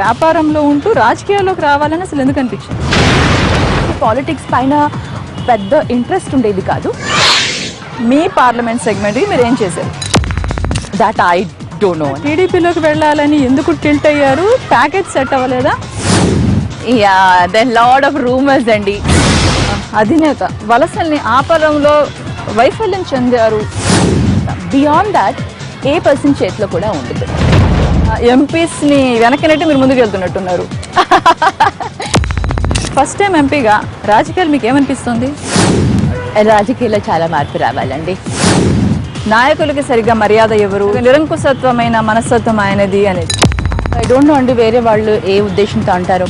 వ్యాపారంలో ఉంటూ రాజకీయాల్లోకి రావాలని అసలు ఎందుకు అనిపించింది? పాలిటిక్స్ పైన పెద్ద ఇంట్రెస్ట్ ఉండేది కాదు. మీ పార్లమెంట్ సెగ్మెంట్ మీరు ఏం చేశారు? That I don't know. టీడీపీలోకి వెళ్ళాలని ఎందుకు టిల్ట్ అయ్యారు? ప్యాకేజ్ సెట్ అవ్వలేదా? Yeah then lot of rumours అండి. అధినేత వలసల్ని ఆపడంలో వైఫల్యం చెందారు. బియాండ్ దాట్ ఏ పర్సన్ చేతిలో కూడా ఉండదు. ఎంపీస్ని వెనక్కినట్టు మీరు ముందుకు వెళ్తున్నట్టున్నారు. ఫస్ట్ టైం ఎంపీగా రాజకీయాలు మీకు ఏమనిపిస్తుంది? రాజకీయాల్లో చాలా మార్పు రావాలండి. నాయకులకి సరిగ్గా మర్యాద ఎవరు? నిరంకుశత్వమైన మనస్తత్వం ఆయనది అనేది. ఐ డోంట్ నో అండి వేరే వాళ్ళు ఏ ఉద్దేశంతో అంటారో.